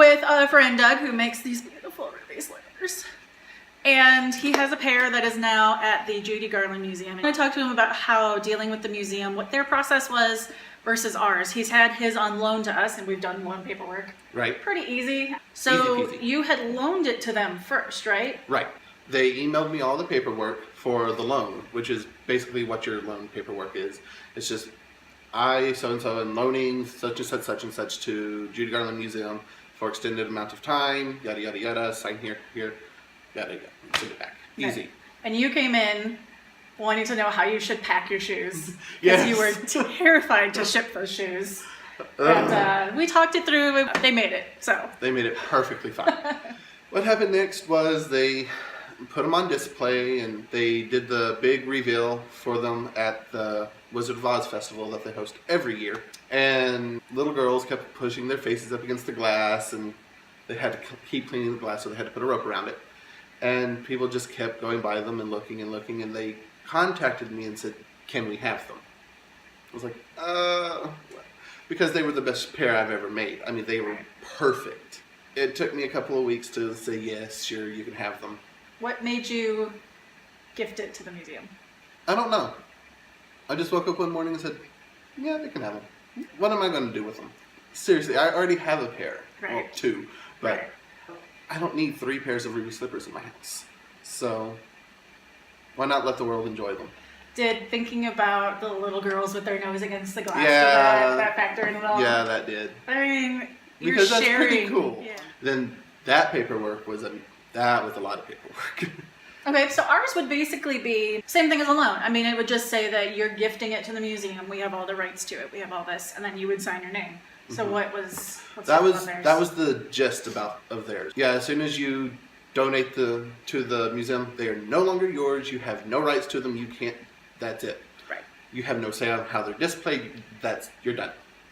with a friend, Doug, who makes these beautiful ruby slippers. And he has a pair that is now at the Judy Garland Museum. And I talked to him about how dealing with the museum, what their process was versus ours. He's had his on loan to us, and we've done loan paperwork. Right. Pretty easy. So Easy peasy. you had loaned it to them first, right? Right. They emailed me all the paperwork for the loan, which is basically what your loan paperwork is. It's just, I, so-and-so, am loaning such and such to Judy Garland Museum for extended amount of time, yada, yada, yada, sign here, yada, yada, send it back. Easy. Okay. And you came in wanting to know how you should pack your shoes. Yes. Because you were terrified to ship those shoes. And we talked it through. They made it, so. They made it perfectly fine. What happened next was they put them on display, and they did the big reveal for them at the Wizard of Oz festival that they host every year. And little girls kept pushing their faces up against the glass, and they had to keep cleaning the glass, so they had to put a rope around it. And people just kept going by them and looking, and they contacted me and said, "Can we have them?" I was like, because they were the best pair I've ever made. I mean, they were perfect. It took me a couple of weeks to say, yes, sure, you can have them. What made you gift it to the museum? I don't know. I just woke up one morning and said, yeah, they can have them. What am I going to do with them? Seriously, I already have a pair. Right. Well, two. But Right. I don't need 3 pairs of ruby slippers in my house. So why not let the world enjoy them? Did thinking about the little girls with their nose against the glass, Yeah. did that factor in at all? Yeah, that did. I mean, you're Because that's sharing. pretty cool. Yeah. Then that paperwork was that was a lot of paperwork. Okay, so ours would basically be same thing as a loan. I mean, it would just say that you're gifting it to the museum. We have all the rights to it. We have all this, and then you would sign your name. So what's that different was on theirs? that was the gist of theirs. Yeah, as soon as you donate to the museum, they are no longer yours. You have no rights to them. You can't. That's it. Right. You have no say on how they're displayed. You're done.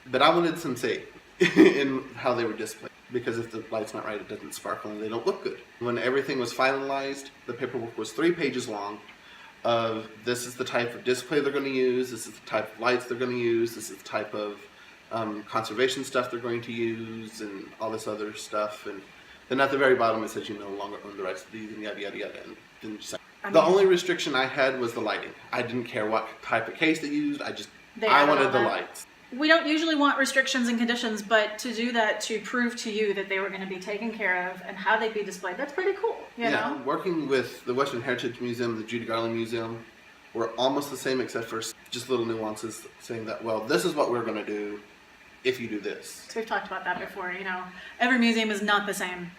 But I wanted some say in how they were displayed, because if the light's not right, it doesn't sparkle and they don't look good. When everything was finalized, the paperwork was 3 pages long. Of this is the type of display they're going to use. This is the type of lights they're going to use. This is the type of conservation stuff they're going to use, and all this other stuff. And then at the very bottom it says you no longer own the rights to these, and yada yada yada. And then just the only restriction I had was the lighting. I didn't care what type of case they used. I wanted the lights. We don't usually want restrictions and conditions, but to do that, to prove to you that they were going to be taken care of and how they'd be displayed, that's pretty cool. You know? Working with the Western Heritage Museum, the Judy Garland Museum, were almost the same except for just little nuances saying that, well, this is what we're going to do if you do this. So we've talked about that before, you know. Every museum is not the same.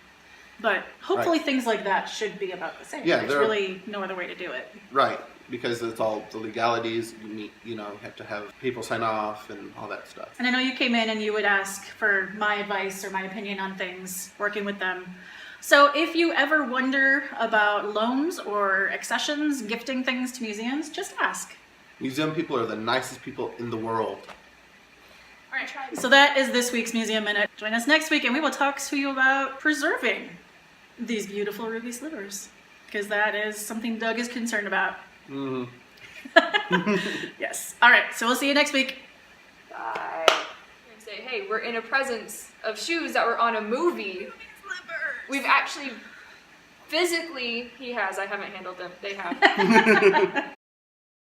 But hopefully things like that should be about the same. Yeah, There's really no other way to do it. Right, because it's all the legalities. You have to have people sign off and all that stuff. And I know you came in and you would ask for my advice or my opinion on things, working with them. So if you ever wonder about loans or accessions, gifting things to museums, just ask. Museum people are the nicest people in the world. All right, so that is this week's Museum Minute. Join us next week and we will talk to you about preserving these beautiful ruby slivers, because that is something Doug is concerned about. Mm-hmm. Yes. All right, so we'll see you next week. Bye. And say, hey, we're in a presence of shoes that were on a movie. We've actually physically, I haven't handled them, they have.